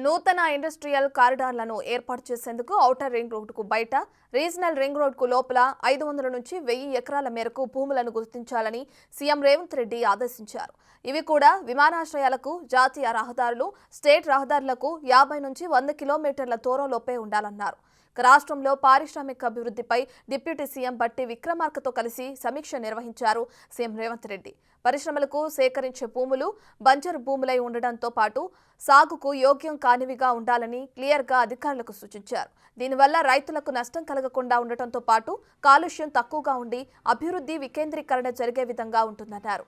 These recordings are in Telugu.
నూతన ఇండస్ట్రియల్ కారిడార్లను ఏర్పాటు చేసేందుకు ఔటర్ రింగ్ రోడ్డుకు బయట, రీజనల్ రింగ్ రోడ్డుకు లోపల 500 నుంచి 1000 ఎకరాల మేరకు భూములను గుర్తించాలని సీఎం రేవంత్ రెడ్డి ఆదేశించారు. ఇవి కూడా విమానాశ్రయాలకు, జాతీయ రహదారులు, స్టేట్ రహదారులకు 50 నుంచి 100 కిలోమీటర్ల దూరంలోపే ఉండాలన్నారు. రాష్ట్రంలో పారిశ్రామిక అభివృద్ధిపై డిప్యూటీ సీఎం బట్టి విక్రమార్కతో కలిసి సమీక్ష నిర్వహించారు సీఎం రేవంత్ రెడ్డి. పరిశ్రమలకు సేకరించే భూములు బంజరు భూములై ఉండడంతో పాటు సాగుకు యోగ్యం కానివిగా ఉండాలని క్లియర్గా అధికారులకు సూచించారు. దీనివల్ల రైతులకు నష్టం కలగకుండా ఉండటంతో పాటు కాలుష్యం తక్కువగా ఉండి అభివృద్ధి వికేంద్రీకరణ జరిగే విధంగా ఉంటుందన్నారు.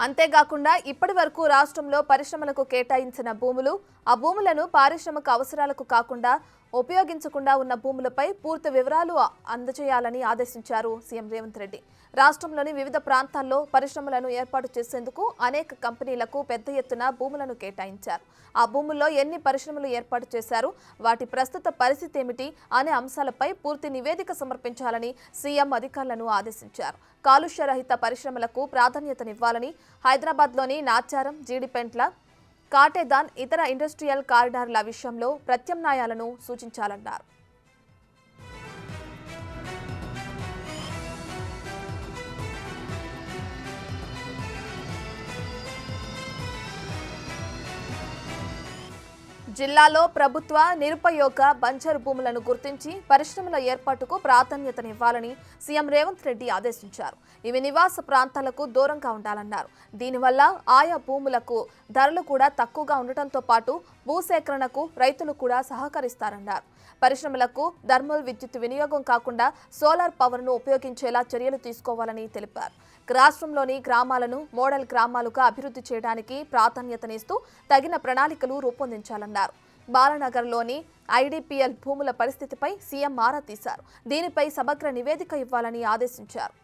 అంతేకాకుండా ఇప్పటి వరకు రాష్ట్రంలో పరిశ్రమలకు కేటాయించిన భూములు, ఆ భూములను పారిశ్రామిక అవసరాలకు కాకుండా ఉపయోగించకుండా ఉన్న భూములపై పూర్తి వివరాలు అందజేయాలని ఆదేశించారు సీఎం రేవంత్ రెడ్డి. రాష్ట్రంలోని వివిధ ప్రాంతాల్లో పరిశ్రమలను ఏర్పాటు చేసేందుకు అనేక కంపెనీలకు పెద్ద ఎత్తున భూములను కేటాయించారు. ఆ భూముల్లో ఎన్ని పరిశ్రమలు ఏర్పాటు చేశారు, వాటి ప్రస్తుత పరిస్థితి ఏమిటి అనే అంశాలపై పూర్తి నివేదిక సమర్పించాలని సీఎం అధికారులను ఆదేశించారు. కాలుష్య రహిత పరిశ్రమలకు ప్రాధాన్యతనివ్వాలని, హైదరాబాద్లోని నాచారం, జీడిపెంట్ల, కాటేదాన్ ఇతర ఇండస్ట్రియల్ కారిడార్ల విషయంలో ప్రత్యామ్నాయాలను సూచించాలన్నారు. జిల్లాలో ప్రభుత్వ నిరుపయోగ బంజరు భూములను గుర్తించి పరిశ్రమల ఏర్పాటుకు ప్రాధాన్యతనివ్వాలని సీఎం రేవంత్ రెడ్డి ఆదేశించారు. ఇవి నివాస ప్రాంతాలకు దూరంగా ఉండాలన్నారు. దీనివల్ల ఆయా భూములకు ధరలు కూడా తక్కువగా ఉండటంతో పాటు భూసేకరణకు రైతులు కూడా సహకరిస్తారన్నారు. పరిశ్రమలకు థర్మల్ విద్యుత్ వినియోగం కాకుండా సోలార్ పవర్ను ఉపయోగించేలా చర్యలు తీసుకోవాలని తెలిపారు. రాష్ట్రంలోని గ్రామాలను మోడల్ గ్రామాలుగా అభివృద్ధి చేయడానికి ప్రాధాన్యతనిస్తూ తగిన ప్రణాళికలు రూపొందించాలన్నారు. బాలనగర్లోని ఐడీపీఎల్ భూముల పరిస్థితిపై సీఎం ఆరా తీశారు. దీనిపై సమగ్ర నివేదిక ఇవ్వాలని ఆదేశించారు.